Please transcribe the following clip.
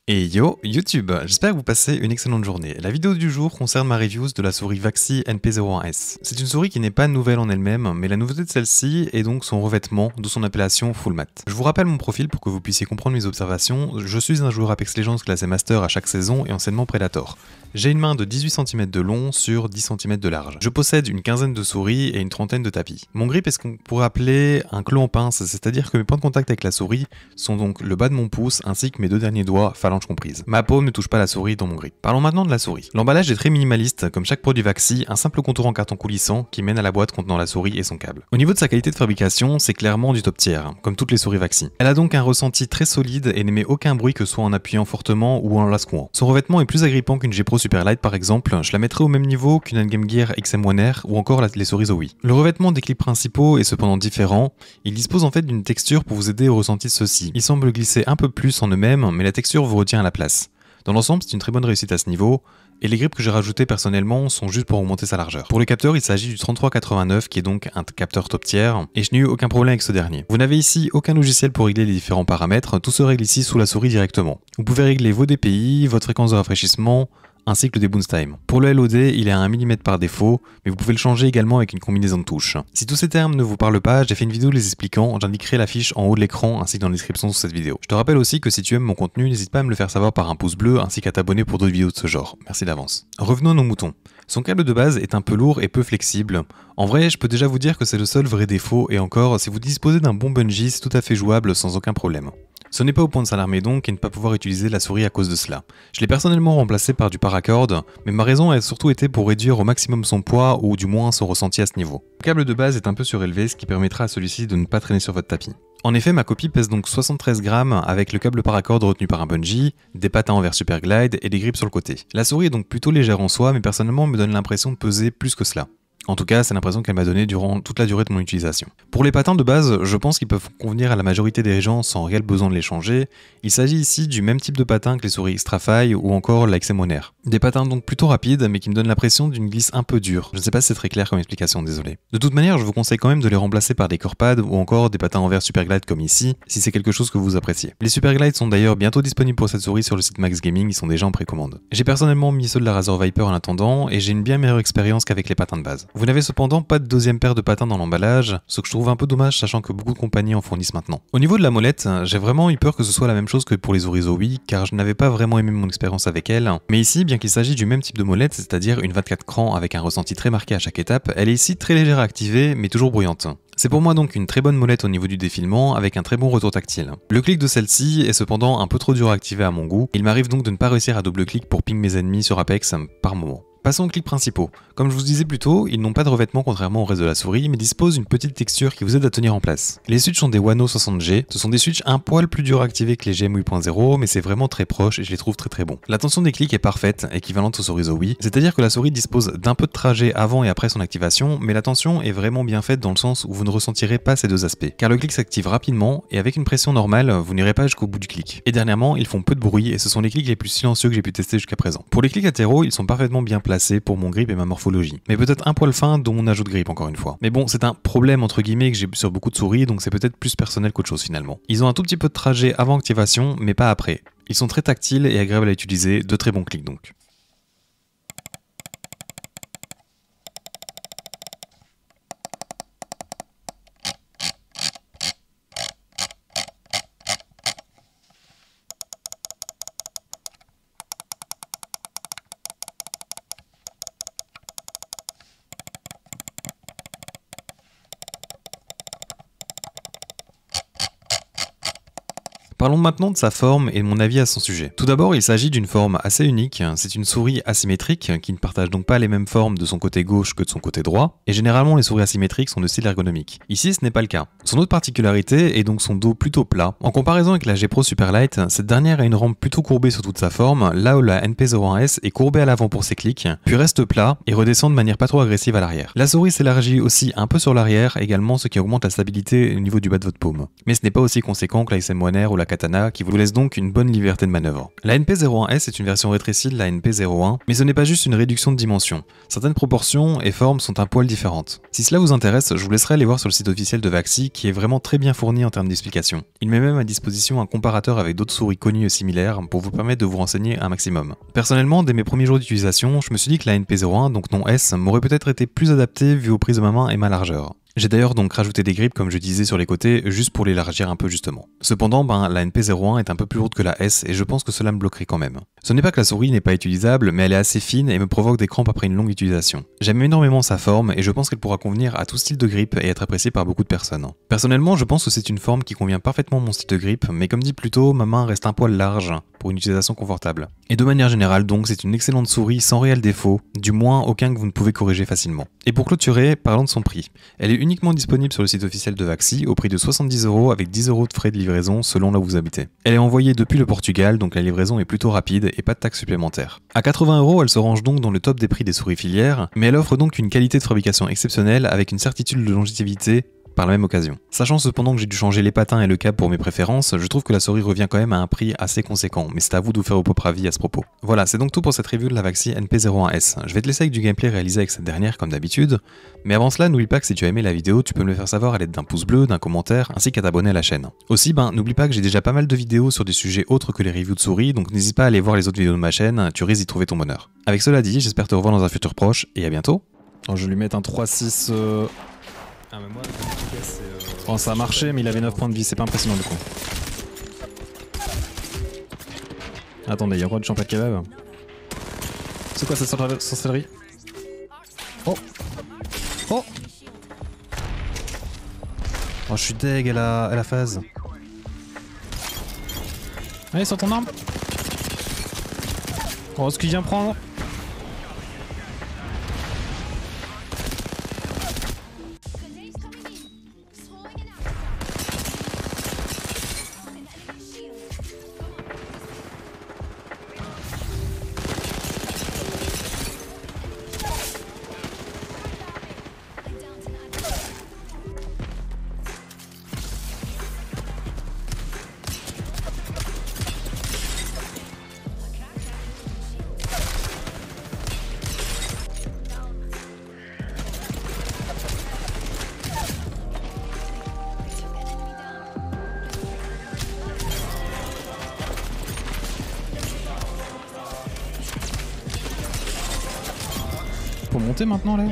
Et yo, YouTube, j'espère que vous passez une excellente journée. La vidéo du jour concerne ma review de la souris Vaxi NP01S. C'est une souris qui n'est pas nouvelle en elle-même, mais la nouveauté de celle-ci est donc son revêtement, d'où son appellation Full Matte. Je vous rappelle mon profil pour que vous puissiez comprendre mes observations. Je suis un joueur Apex Legends classé Master à chaque saison et anciennement Predator. J'ai une main de 18 cm de long sur 10 cm de large. Je possède une quinzaine de souris et une trentaine de tapis. Mon grip est ce qu'on pourrait appeler un clou en pince, c'est-à-dire que mes points de contact avec la souris sont donc le bas de mon pouce ainsi que mes deux derniers doigts, phalanges comprises. Ma paume ne touche pas la souris dans mon grip. Parlons maintenant de la souris. L'emballage est très minimaliste, comme chaque produit Vaxi, un simple contour en carton coulissant qui mène à la boîte contenant la souris et son câble. Au niveau de sa qualité de fabrication, c'est clairement du top tier, comme toutes les souris Vaxi. Elle a donc un ressenti très solide et n'émet aucun bruit que soit en appuyant fortement ou en la secouant. Son revêtement est plus agrippant qu'une G Pro Superlight par exemple, je la mettrai au même niveau qu'une Endgame Gear XM1R ou encore les souris Zowie. Le revêtement des clips principaux est cependant différent, il dispose en fait d'une texture pour vous aider au ressenti de ceux-ci. Ils semblent glisser un peu plus en eux-mêmes, mais la texture vous retient à la place. Dans l'ensemble, c'est une très bonne réussite à ce niveau, et les grips que j'ai rajoutés personnellement sont juste pour augmenter sa largeur. Pour le capteur, il s'agit du 3389 qui est donc un capteur top tier, et je n'ai eu aucun problème avec ce dernier. Vous n'avez ici aucun logiciel pour régler les différents paramètres, tout se règle ici sous la souris directement. Vous pouvez régler vos DPI, votre fréquence de rafraîchissement, ainsi que le debounce time. Pour le LOD, il est à 1 mm par défaut, mais vous pouvez le changer également avec une combinaison de touches. Si tous ces termes ne vous parlent pas, j'ai fait une vidéo les expliquant, j'indiquerai la fiche en haut de l'écran ainsi que dans la description sous cette vidéo. Je te rappelle aussi que si tu aimes mon contenu, n'hésite pas à me le faire savoir par un pouce bleu ainsi qu'à t'abonner pour d'autres vidéos de ce genre. Merci d'avance. Revenons à nos moutons. Son câble de base est un peu lourd et peu flexible. En vrai, je peux déjà vous dire que c'est le seul vrai défaut et encore, si vous disposez d'un bon bungee, c'est tout à fait jouable sans aucun problème. Ce n'est pas au point de s'alarmer donc et ne pas pouvoir utiliser la souris à cause de cela. Je l'ai personnellement remplacé par du paracord, mais ma raison a surtout été pour réduire au maximum son poids ou du moins son ressenti à ce niveau. Le câble de base est un peu surélevé, ce qui permettra à celui-ci de ne pas traîner sur votre tapis. En effet, ma copie pèse donc 73 grammes avec le câble paracord retenu par un bungee, des patins envers Superglide et des grips sur le côté. La souris est donc plutôt légère en soi, mais personnellement me donne l'impression de peser plus que cela. En tout cas, c'est l'impression qu'elle m'a donné durant toute la durée de mon utilisation. Pour les patins de base, je pense qu'ils peuvent convenir à la majorité des gens sans réel besoin de les changer. Il s'agit ici du même type de patins que les souris Extrafy ou encore la XM1R. Des patins donc plutôt rapides, mais qui me donnent l'impression d'une glisse un peu dure. Je ne sais pas si c'est très clair comme explication, désolé. De toute manière, je vous conseille quand même de les remplacer par des corpads ou encore des patins envers Superglide comme ici, si c'est quelque chose que vous appréciez. Les Superglide sont d'ailleurs bientôt disponibles pour cette souris sur le site Max Gaming, ils sont déjà en précommande. J'ai personnellement mis ceux de la Razer Viper en attendant, et j'ai une bien meilleure expérience qu'avec les patins de base. Vous n'avez cependant pas de deuxième paire de patins dans l'emballage, ce que je trouve un peu dommage sachant que beaucoup de compagnies en fournissent maintenant. Au niveau de la molette, j'ai vraiment eu peur que ce soit la même chose que pour les souris Zowie, car je n'avais pas vraiment aimé mon expérience avec elle. Mais ici, bien qu'il s'agisse du même type de molette, c'est-à-dire une 24 crans avec un ressenti très marqué à chaque étape, elle est ici très légère à activer, mais toujours bruyante. C'est pour moi donc une très bonne molette au niveau du défilement, avec un très bon retour tactile. Le clic de celle-ci est cependant un peu trop dur à activer à mon goût, il m'arrive donc de ne pas réussir à double-clic pour ping mes ennemis sur Apex par moment. Passons aux clics principaux. Comme je vous disais plus tôt, ils n'ont pas de revêtement contrairement au reste de la souris, mais disposent d'une petite texture qui vous aide à tenir en place. Les switches sont des Wano 60G, ce sont des switches un poil plus durs à activer que les GM 8.0, mais c'est vraiment très proche et je les trouve très bon. La tension des clics est parfaite, équivalente aux souris Zowie, c'est-à-dire que la souris dispose d'un peu de trajet avant et après son activation, mais la tension est vraiment bien faite dans le sens où vous ne ressentirez pas ces deux aspects, car le clic s'active rapidement et avec une pression normale, vous n'irez pas jusqu'au bout du clic. Et dernièrement, ils font peu de bruit et ce sont les clics les plus silencieux que j'ai pu tester jusqu'à présent. Pour les clics latéraux, ils sont parfaitement bien placés pour mon grip et ma morphologie. Mais peut-être un poil fin dont mon ajout de grip encore une fois. Mais bon, c'est un problème entre guillemets que j'ai sur beaucoup de souris, donc c'est peut-être plus personnel qu'autre chose finalement. Ils ont un tout petit peu de trajet avant activation, mais pas après. Ils sont très tactiles et agréables à utiliser, de très bons clics donc. Parlons maintenant de sa forme et de mon avis à son sujet. Tout d'abord, il s'agit d'une forme assez unique, c'est une souris asymétrique qui ne partage donc pas les mêmes formes de son côté gauche que de son côté droit, et généralement les souris asymétriques sont de style ergonomique. Ici, ce n'est pas le cas. Son autre particularité est donc son dos plutôt plat. En comparaison avec la G Pro Superlight, cette dernière a une rampe plutôt courbée sur toute sa forme, là où la NP01S est courbée à l'avant pour ses clics, puis reste plat et redescend de manière pas trop agressive à l'arrière. La souris s'élargit aussi un peu sur l'arrière également, ce qui augmente la stabilité au niveau du bas de votre paume. Mais ce n'est pas aussi conséquent que la XM1R ou la katana qui vous laisse donc une bonne liberté de manœuvre. La NP01S est une version rétrécie de la NP01, mais ce n'est pas juste une réduction de dimension. Certaines proportions et formes sont un poil différentes. Si cela vous intéresse, je vous laisserai aller voir sur le site officiel de Vaxi qui est vraiment très bien fourni en termes d'explications. Il met même à disposition un comparateur avec d'autres souris connues et similaires pour vous permettre de vous renseigner un maximum. Personnellement, dès mes premiers jours d'utilisation, je me suis dit que la NP01, donc non S, m'aurait peut-être été plus adaptée vu aux prises de ma main et ma largeur. J'ai d'ailleurs donc rajouté des grips comme je disais sur les côtés, juste pour l'élargir un peu justement. Cependant, la NP01 est un peu plus lourde que la S et je pense que cela me bloquerait quand même. Ce n'est pas que la souris n'est pas utilisable, mais elle est assez fine et me provoque des crampes après une longue utilisation. J'aime énormément sa forme et je pense qu'elle pourra convenir à tout style de grip et être appréciée par beaucoup de personnes. Personnellement, je pense que c'est une forme qui convient parfaitement à mon style de grip, mais comme dit plus tôt, ma main reste un poil large pour une utilisation confortable. Et de manière générale donc, c'est une excellente souris sans réel défaut, du moins aucun que vous ne pouvez corriger facilement. Et pour clôturer, parlons de son prix. Elle est uniquement disponible sur le site officiel de Vaxi au prix de 70 € avec 10 € de frais de livraison selon là où vous habitez. Elle est envoyée depuis le Portugal, donc la livraison est plutôt rapide et pas de taxes supplémentaires. À 80 €, elle se range donc dans le top des prix des souris filières, mais elle offre donc une qualité de fabrication exceptionnelle avec une certitude de longévité par la même occasion. Sachant cependant que j'ai dû changer les patins et le câble pour mes préférences, je trouve que la souris revient quand même à un prix assez conséquent, mais c'est à vous de vous faire vos propres avis à ce propos. Voilà, c'est donc tout pour cette review de la Vaxi NP01S. Je vais te laisser avec du gameplay réalisé avec cette dernière comme d'habitude, mais avant cela, n'oublie pas que si tu as aimé la vidéo, tu peux me le faire savoir à l'aide d'un pouce bleu, d'un commentaire, ainsi qu'à t'abonner à la chaîne. Aussi, n'oublie pas que j'ai déjà pas mal de vidéos sur des sujets autres que les reviews de souris, donc n'hésite pas à aller voir les autres vidéos de ma chaîne, tu risques d'y trouver ton bonheur. Avec cela dit, j'espère te revoir dans un futur proche, et à bientôt. Alors, je vais lui mettre un 3-6... Ah mais moi, c'est... Oh, ça a marché, mais il avait 9 points de vie, c'est pas impressionnant du coup. Attendez, il y a roi de champ de kebab. C'est quoi cette sorcellerie? Oh! Oh! Oh, je suis deg à la phase. Allez, sors ton arme! Oh, ce qu'il vient prendre! Faut monter maintenant là?